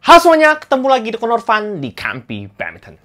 Halo semuanya, ketemu lagi di Conor Fun di Campy Badminton.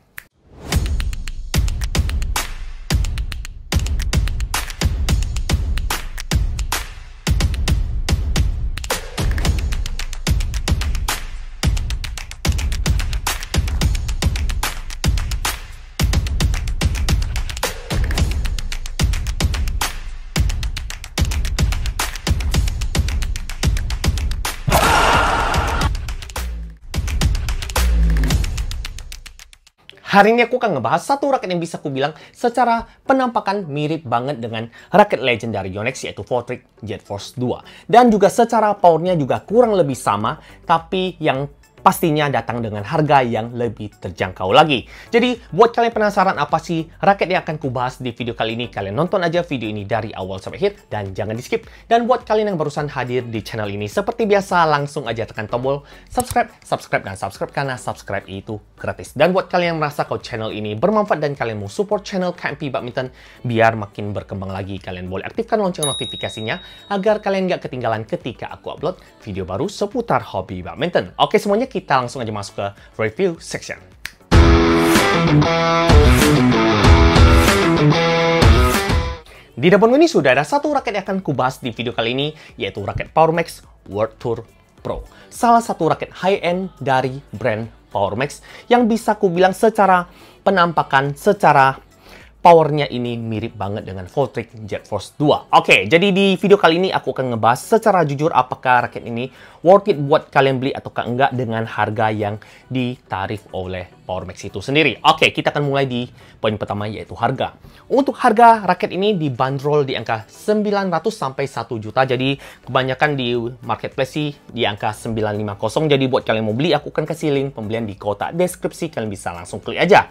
Hari ini aku akan ngebahas satu raket yang bisa aku bilang secara penampakan mirip banget dengan raket legend dari Yonex, yaitu Fotric Jet Force 2. Dan juga secara powernya juga kurang lebih sama, tapi yang pastinya datang dengan harga yang lebih terjangkau lagi. Jadi, buat kalian penasaran apa sih raket yang akan kubahas di video kali ini, kalian nonton aja video ini dari awal sampai akhir dan jangan di skip. Dan buat kalian yang barusan hadir di channel ini, seperti biasa langsung aja tekan tombol subscribe karena subscribe itu gratis. Dan buat kalian yang merasa kalau channel ini bermanfaat dan kalian mau support channel Campy Badminton biar makin berkembang lagi, kalian boleh aktifkan lonceng notifikasinya agar kalian nggak ketinggalan ketika aku upload video baru seputar hobi badminton. Oke semuanya, kita langsung aja masuk ke review section. Di depan ini sudah ada satu raket yang akan kubahas di video kali ini, yaitu raket PowerMax World Tour Pro. Salah satu raket high-end dari brand PowerMax yang bisa kubilang secara penampakan, secara powernya ini mirip banget dengan Fotric Jet Force 2. Oke, jadi di video kali ini aku akan ngebahas secara jujur apakah raket ini worth it buat kalian beli ataukah enggak dengan harga yang ditarif oleh PowerMax itu sendiri. Oke, kita akan mulai di poin pertama, yaitu harga. Untuk harga raket ini dibanderol di angka 900 sampai 1 juta. Jadi kebanyakan di marketplace sih di angka 950. Jadi buat kalian mau beli, aku akan kasih link pembelian di kotak deskripsi, kalian bisa langsung klik aja.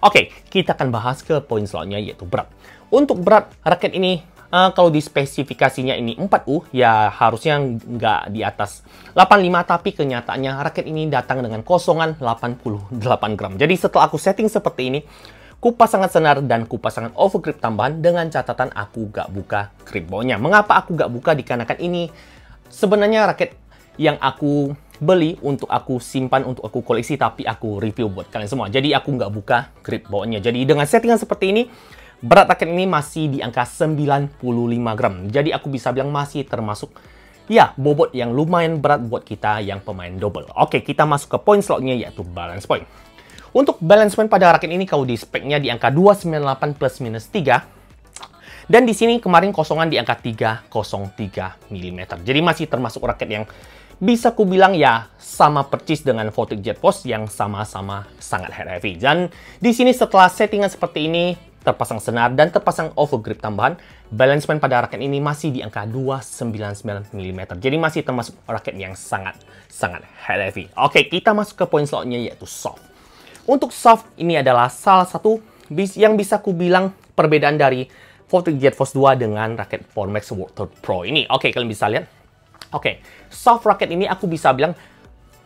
Oke, kita akan bahas ke poin selanjutnya, yaitu berat. Untuk berat raket ini, kalau di spesifikasinya ini 4U, ya harusnya nggak di atas 85, tapi kenyataannya raket ini datang dengan kosongan 88 gram. Jadi setelah aku setting seperti ini, ku pasang senar dan ku pasang overgrip tambahan dengan catatan aku nggak buka grip bawahnya. Mengapa aku nggak buka? Dikarenakan ini sebenarnya raket yang aku beli untuk aku simpan, untuk aku koleksi, tapi aku review buat kalian semua. Jadi aku nggak buka grip bawahnya. Jadi dengan settingan seperti ini, berat raket ini masih di angka 95 gram. Jadi aku bisa bilang masih termasuk ya bobot yang lumayan berat buat kita yang pemain double. Oke, kita masuk ke poin selanjutnya, yaitu balance point. Untuk balance point pada raket ini kalau di speknya di angka 298 plus minus 3. Dan di sini kemarin kosongan di angka 303 mm. Jadi masih termasuk raket yang bisa ku bilang ya sama persis dengan Fotric Jet Force yang sama-sama sangat head heavy. Dan di sini setelah settingan seperti ini, terpasang senar dan terpasang overgrip tambahan, balance point pada raket ini masih di angka 299 mm. Jadi masih termasuk raket yang sangat head heavy. Oke, kita masuk ke poin selanjutnya, yaitu soft. Untuk soft ini adalah salah satu yang bisa ku bilang perbedaan dari Fotric Jet Force 2 dengan raket PowerMax World Tour Pro ini. Oke, kalian bisa lihat. Oke, soft raket ini aku bisa bilang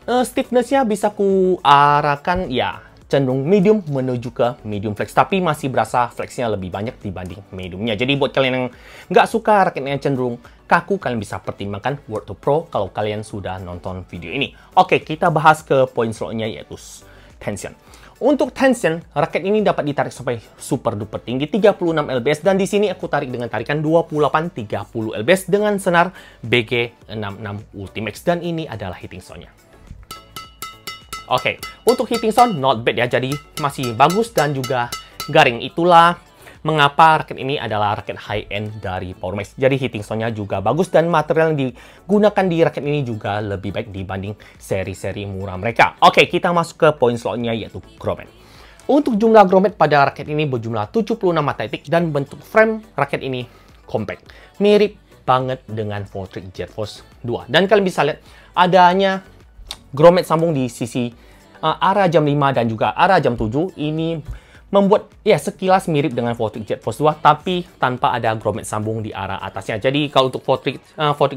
stiffness-nya bisa ku arahkan ya cenderung medium menuju ke medium flex, tapi masih berasa flexnya lebih banyak dibanding mediumnya. Jadi buat kalian yang nggak suka raketnya cenderung kaku, kalian bisa pertimbangkan World Tour Pro kalau kalian sudah nonton video ini. Oke, kita bahas ke poin selanjutnya, yaitu tension. Untuk tension, raket ini dapat ditarik sampai super duper tinggi 36 lbs, dan di sini aku tarik dengan tarikan 28-30 lbs dengan senar BG66 Ultimax, dan ini adalah hitting sound-nya. Oke, untuk hitting sound not bad ya, jadi masih bagus dan juga garing. Itulah mengapa raket ini adalah raket high-end dari PowerMax. Jadi hitting sound-nya juga bagus dan material yang digunakan di raket ini juga lebih baik dibanding seri-seri murah mereka. Oke, kita masuk ke poin selanjutnya, yaitu grommet. Untuk jumlah grommet pada raket ini berjumlah 76 mata titik dan bentuk frame raket ini compact. Mirip banget dengan Fotric Jet Force 2. Dan kalian bisa lihat adanya grommet sambung di sisi arah jam 5 dan juga arah jam 7. Ini membuat ya sekilas mirip dengan Fotric Jet Force 2, tapi tanpa ada grommet sambung di arah atasnya. Jadi kalau untuk Fotric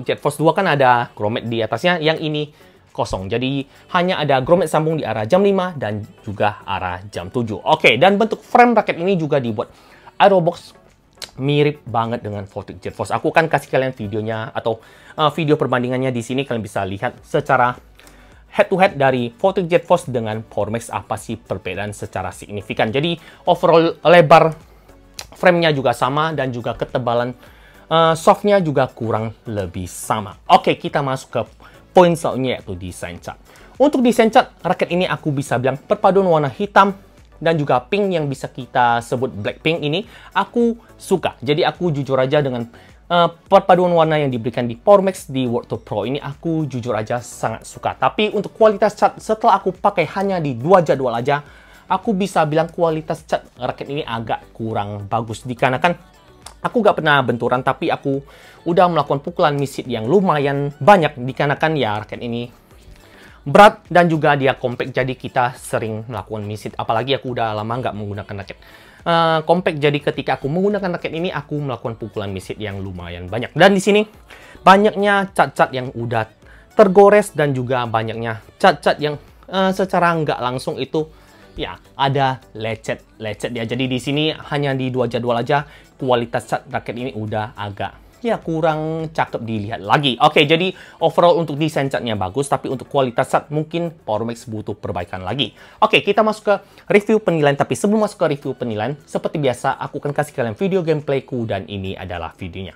Jet Force 2 kan ada grommet di atasnya, yang ini kosong. Jadi hanya ada grommet sambung di arah jam 5 dan juga arah jam 7. Oke, dan bentuk frame raket ini juga dibuat aerobox, mirip banget dengan Fotric Jet Force. Aku akan kasih kalian videonya atau video perbandingannya di sini, kalian bisa lihat secara head to head dari Vortex Jet Force dengan Power Max, apa sih perbedaan secara signifikan. Jadi overall lebar frame-nya juga sama dan juga ketebalan softnya juga kurang lebih sama. Oke, kita masuk ke poin selanjutnya yaitu desain cat. Untuk desain cat, raket ini aku bisa bilang perpaduan warna hitam dan juga pink yang bisa kita sebut black pink ini aku suka. Jadi aku jujur aja dengan perpaduan warna yang diberikan di Power Max di World Tour Pro ini aku jujur aja sangat suka. Tapi untuk kualitas cat setelah aku pakai hanya di 2 jadwal aja, aku bisa bilang kualitas cat raket ini agak kurang bagus. Dikarenakan aku gak pernah benturan, tapi aku udah melakukan pukulan miss hit yang lumayan banyak. Dikarenakan ya raket ini berat dan juga dia compact, jadi kita sering melakukan miss hit. Apalagi aku udah lama nggak menggunakan raket compact, jadi ketika aku menggunakan raket ini aku melakukan pukulan miss hit yang lumayan banyak. Dan di sini banyaknya cat-cat yang udah tergores dan juga banyaknya cat-cat yang secara nggak langsung itu ya ada lecet dia. Jadi di sini hanya di 2 jadwal aja kualitas cat raket ini udah agak ya kurang cakep dilihat lagi. Oke, jadi overall untuk desain catnya bagus, tapi untuk kualitas cat mungkin Power Max butuh perbaikan lagi. Oke, kita masuk ke review penilaian. Tapi sebelum masuk ke review penilaian, seperti biasa aku akan kasih kalian video gameplayku dan ini adalah videonya.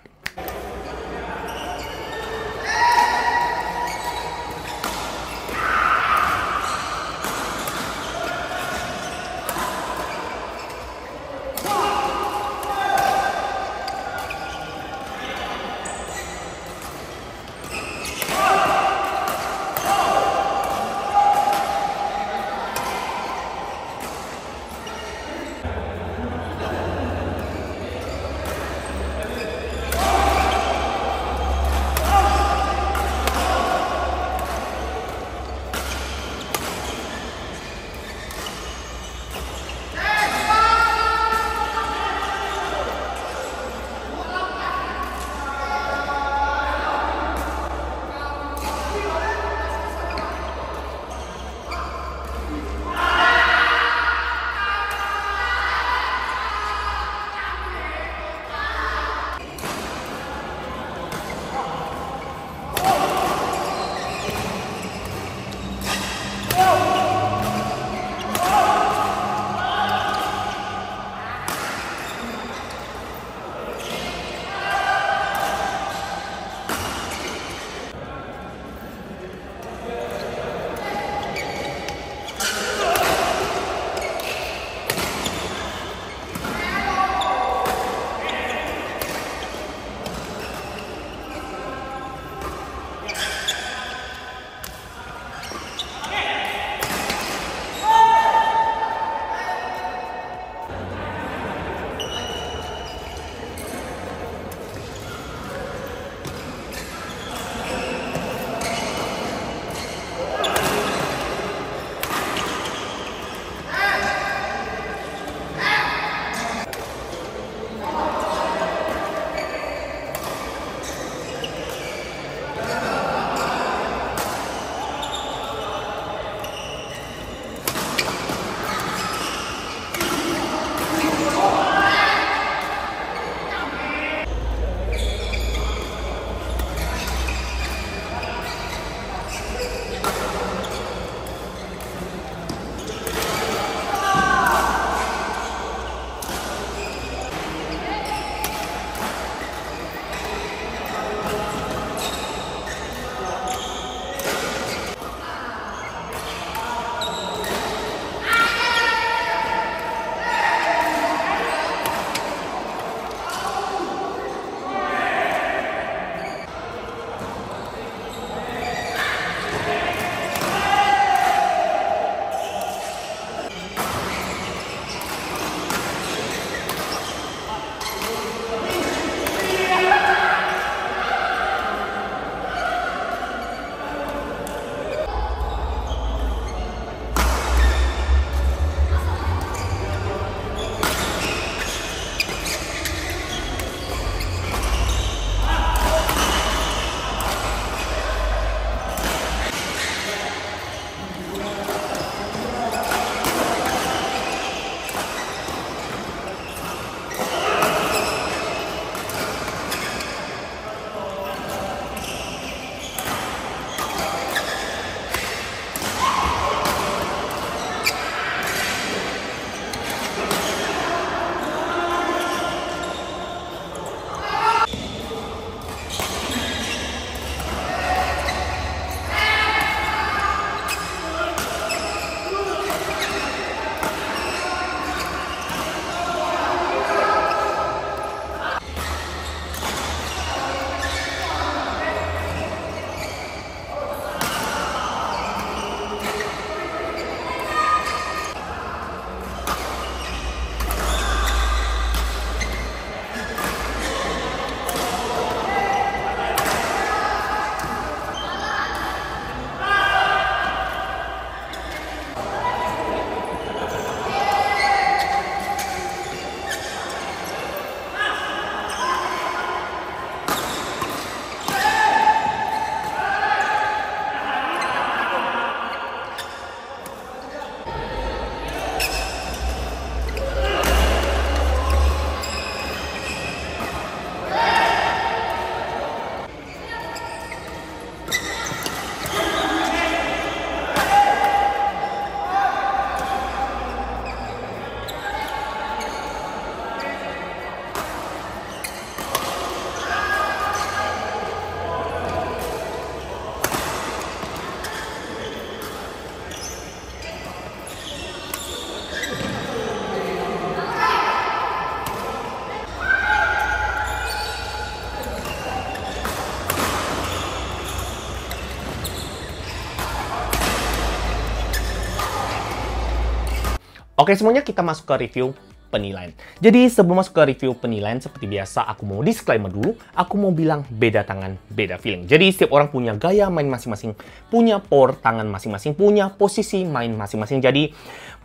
Oke, semuanya kita masuk ke review penilaian. Jadi sebelum masuk ke review penilaian, seperti biasa aku mau disclaimer dulu, aku mau bilang beda tangan, beda feeling. Jadi setiap orang punya gaya main masing-masing, punya power tangan masing-masing, punya posisi main masing-masing. Jadi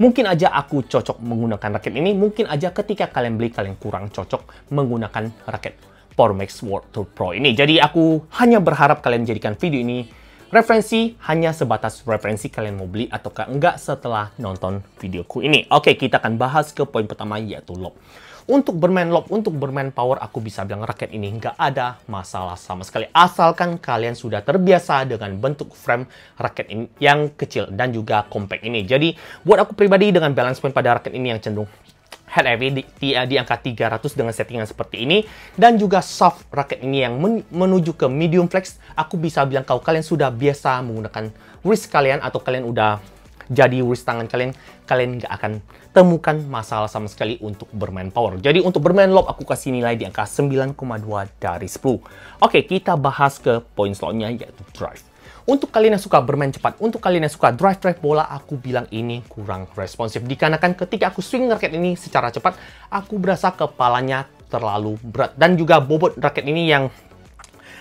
mungkin aja aku cocok menggunakan raket ini, mungkin aja ketika kalian beli kalian kurang cocok menggunakan raket PowerMax World Tour Pro ini. Jadi aku hanya berharap kalian jadikan video ini referensi, hanya sebatas referensi kalian mau beli ataukah enggak setelah nonton videoku ini. Oke, kita akan bahas ke poin pertama, yaitu lob. Untuk bermain lob, untuk bermain power, aku bisa bilang raket ini nggak ada masalah sama sekali. Asalkan kalian sudah terbiasa dengan bentuk frame raket ini yang kecil dan juga compact ini. Jadi, buat aku pribadi dengan balance point pada raket ini yang cenderung head heavy di angka 300 dengan settingan seperti ini, dan juga soft raket ini yang menuju ke medium flex, aku bisa bilang kalau kalian sudah biasa menggunakan wrist kalian atau kalian udah jadi wrist tangan kalian nggak akan temukan masalah sama sekali untuk bermain power. Jadi untuk bermain lob aku kasih nilai di angka 9,2 dari 10. Oke, kita bahas ke poin selanjutnya, yaitu drive. Untuk kalian yang suka bermain cepat, untuk kalian yang suka drive bola, aku bilang ini kurang responsif. Dikarenakan ketika aku swing raket ini secara cepat, aku berasa kepalanya terlalu berat. Dan juga bobot raket ini yang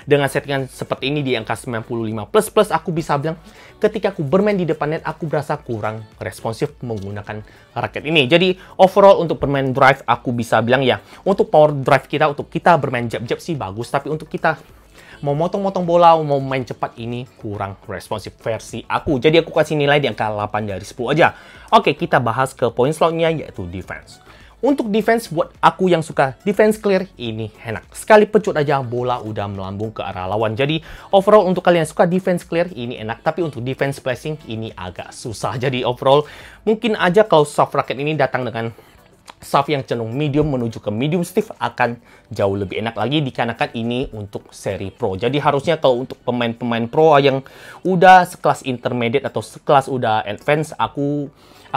dengan settingan seperti ini di angka 95++, aku bisa bilang ketika aku bermain di depan net, aku berasa kurang responsif menggunakan raket ini. Jadi overall untuk bermain drive, aku bisa bilang ya, untuk power drive kita, untuk kita bermain jab-jab sih bagus, tapi untuk kita mau motong-motong bola, mau main cepat, ini kurang responsif versi aku. Jadi aku kasih nilai di angka 8 dari 10 aja. Oke, kita bahas ke poin selanjutnya, yaitu defense. Untuk defense, buat aku yang suka defense clear, ini enak. Sekali pecut aja, bola udah melambung ke arah lawan. Jadi overall untuk kalian yang suka defense clear, ini enak. Tapi untuk defense placing, ini agak susah. Jadi overall, mungkin aja kalau soft racket ini datang dengan shaft yang cenderung medium menuju ke medium stiff akan jauh lebih enak lagi, dikarenakan ini untuk seri pro. Jadi harusnya kalau untuk pemain-pemain pro yang udah sekelas intermediate atau sekelas udah advance, aku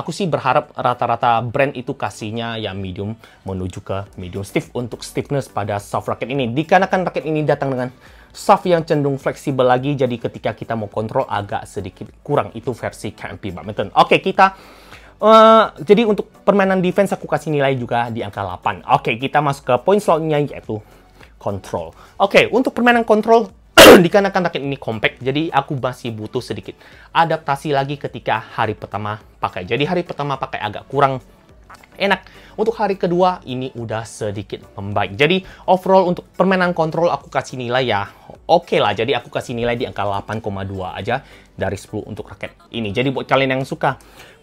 sih berharap rata-rata brand itu kasihnya ya medium menuju ke medium stiff untuk stiffness pada soft racket ini. Dikarenakan racket ini datang dengan shaft yang cenderung fleksibel lagi, jadi ketika kita mau kontrol agak sedikit kurang. Itu versi KMP Badminton. Oke, jadi untuk permainan defense aku kasih nilai juga di angka 8. Oke, kita masuk ke poin selanjutnya, yaitu control. Oke, untuk permainan control, dikarenakan raket ini compact, jadi aku masih butuh sedikit adaptasi lagi ketika hari pertama pakai. Jadi hari pertama pakai agak kurang enak. Untuk hari kedua ini udah sedikit membaik. Jadi overall untuk permainan kontrol aku kasih nilai ya oke lah. Jadi aku kasih nilai di angka 8,2 aja dari 10 untuk raket ini. Jadi buat kalian yang suka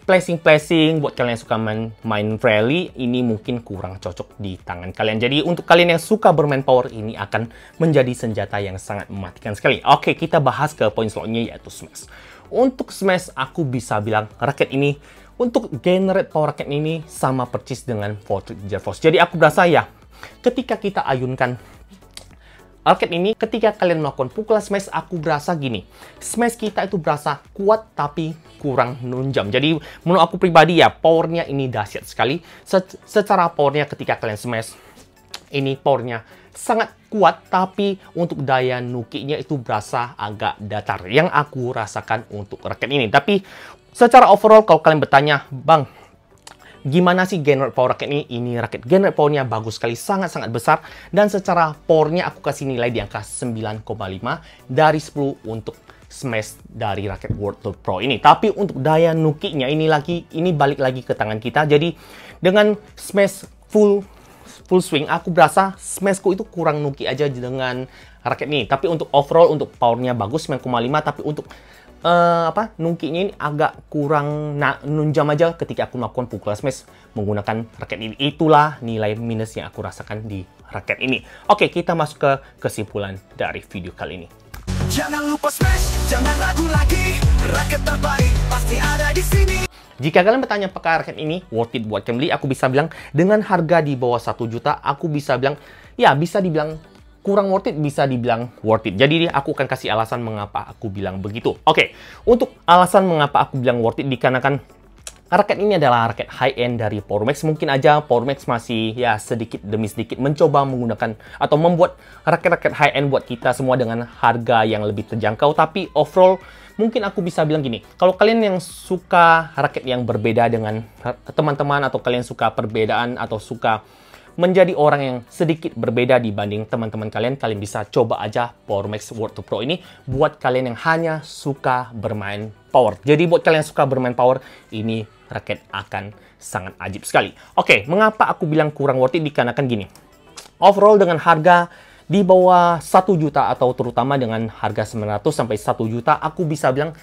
placing, buat kalian yang suka main rally, ini mungkin kurang cocok di tangan kalian. Jadi untuk kalian yang suka bermain power, ini akan menjadi senjata yang sangat mematikan sekali. Oke, kita bahas ke poin selanjutnya, yaitu smash. Untuk smash, aku bisa bilang raket ini, untuk generate power raket ini sama persis dengan Vortex Jet Force. Jadi aku berasa ya, ketika kita ayunkan raket ini, ketika kalian melakukan pukulan smash, aku berasa gini, smash kita itu berasa kuat tapi kurang nunjam. Jadi menurut aku pribadi ya, powernya ini dahsyat sekali. Secara powernya ketika kalian smash, ini powernya sangat kuat, tapi untuk daya nukinya itu berasa agak datar. Yang aku rasakan untuk raket ini. Tapi secara overall kalau kalian bertanya, Bang, gimana sih generate power raket ini? Ini raket generate powernya bagus sekali, sangat-sangat besar. Dan secara powernya aku kasih nilai di angka 9,5 dari 10 untuk smash dari raket World Tour Pro ini. Tapi untuk daya nukinya ini balik lagi ke tangan kita. Jadi dengan smash full swing, aku berasa smashku itu kurang nuki aja dengan raket ini. Tapi untuk overall untuk powernya bagus 9,5, tapi untuk nukinya ini agak kurang nunjam aja ketika aku melakukan pukulan smash menggunakan raket ini. Itulah nilai minus yang aku rasakan di raket ini. Oke, kita masuk ke kesimpulan dari video kali ini. Jangan lupa smash, jangan ragu lagi, raket terbaik pasti ada di sini. Jika kalian bertanya apakah raket ini worth it buat kalian beli, aku bisa bilang dengan harga di bawah 1 juta, aku bisa bilang ya bisa dibilang kurang worth it, bisa dibilang worth it. Jadi aku akan kasih alasan mengapa aku bilang begitu. Oke, untuk alasan mengapa aku bilang worth it, dikarenakan raket ini adalah raket high-end dari PowerMax. Mungkin aja PowerMax masih ya sedikit demi sedikit mencoba menggunakan atau membuat raket-raket high-end buat kita semua dengan harga yang lebih terjangkau. Tapi overall mungkin aku bisa bilang gini, kalau kalian yang suka raket yang berbeda dengan teman-teman, atau kalian suka perbedaan, atau suka menjadi orang yang sedikit berbeda dibanding teman-teman kalian, kalian bisa coba aja PowerMax World Tour Pro ini buat kalian yang hanya suka bermain power. Jadi buat kalian yang suka bermain power, ini raket akan sangat ajib sekali. Oke, mengapa aku bilang kurang worth it? Dikarenakan gini, overall dengan harga di bawah 1 juta, atau terutama dengan harga 900 sampai 1 juta, aku bisa bilang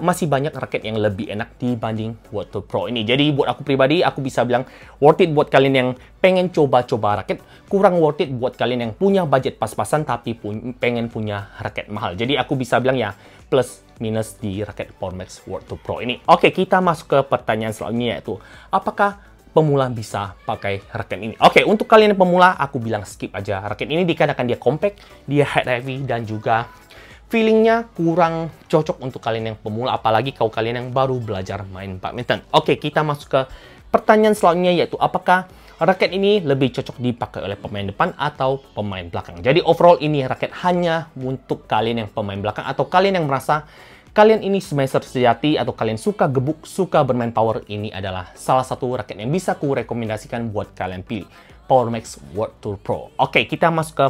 masih banyak raket yang lebih enak dibanding World Tour Pro ini. Jadi buat aku pribadi, aku bisa bilang worth it buat kalian yang pengen coba-coba raket, kurang worth it buat kalian yang punya budget pas-pasan tapi pengen punya raket mahal. Jadi aku bisa bilang ya plus minus di raket PowerMax World Tour Pro ini. Oke, kita masuk ke pertanyaan selanjutnya, yaitu apakah pemula bisa pakai raket ini? Oke, untuk kalian yang pemula, aku bilang skip aja raket ini dikarenakan dia compact, dia head heavy, dan juga feelingnya kurang cocok untuk kalian yang pemula, apalagi kalau kalian yang baru belajar main badminton. Oke, kita masuk ke pertanyaan selanjutnya, yaitu apakah raket ini lebih cocok dipakai oleh pemain depan atau pemain belakang? Jadi overall ini raket hanya untuk kalian yang pemain belakang, atau kalian yang merasa kalian ini smasher sejati, atau kalian suka gebuk, suka bermain power. Ini adalah salah satu raket yang bisa ku rekomendasikan buat kalian pilih, PowerMax World Tour Pro. Oke, kita masuk ke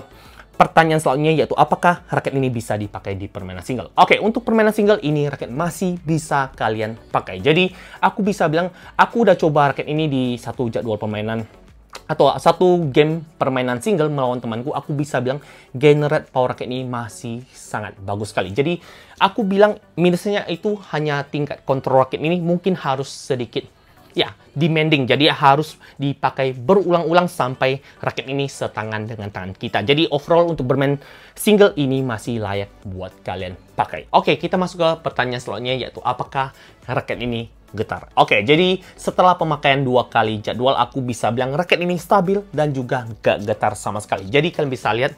pertanyaan selanjutnya, yaitu apakah raket ini bisa dipakai di permainan single? Oke, untuk permainan single ini raket masih bisa kalian pakai. Jadi aku bisa bilang aku udah coba raket ini di satu jadwal permainan atau satu game permainan single melawan temanku. Aku bisa bilang generate power raket ini masih sangat bagus sekali. Jadi aku bilang minusnya itu hanya tingkat kontrol raket ini mungkin harus sedikit ya demanding. Jadi harus dipakai berulang-ulang sampai raket ini setangan dengan tangan kita. Jadi overall untuk bermain single ini masih layak buat kalian pakai. Oke, kita masuk ke pertanyaan selanjutnya, yaitu apakah raket ini getar? Oke, jadi setelah pemakaian 2 kali jadwal, aku bisa bilang raket ini stabil dan juga gak getar sama sekali. Jadi kalian bisa lihat,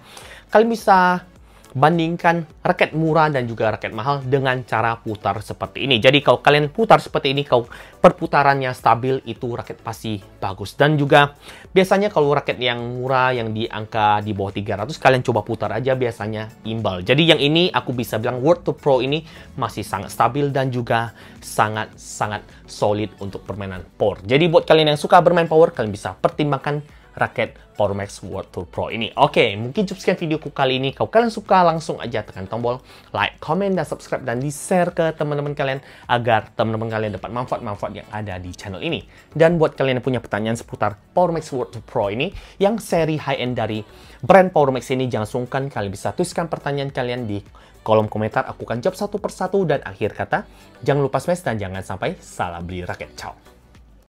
kalian bisa bandingkan raket murah dan juga raket mahal dengan cara putar seperti ini. Jadi kalau kalian putar seperti ini, kalau perputarannya stabil, itu raket pasti bagus. Dan juga biasanya kalau raket yang murah yang di angka di bawah 300, kalian coba putar aja biasanya imbal. Jadi yang ini aku bisa bilang World Tour Pro ini masih sangat stabil dan juga sangat solid untuk permainan power. Jadi buat kalian yang suka bermain power, kalian bisa pertimbangkan raket PowerMax World Tour Pro ini. Oke, mungkin cukup sekian videoku kali ini. Kalau kalian suka, langsung aja tekan tombol like, comment, dan subscribe, dan di-share ke teman-teman kalian agar teman-teman kalian dapat manfaat-manfaat yang ada di channel ini. Dan buat kalian yang punya pertanyaan seputar PowerMax World Tour Pro ini, yang seri high-end dari brand PowerMax ini, jangan sungkan kalian bisa tuliskan pertanyaan kalian di kolom komentar. Aku akan jawab satu persatu, dan akhir kata, jangan lupa smash dan jangan sampai salah beli raket. Ciao!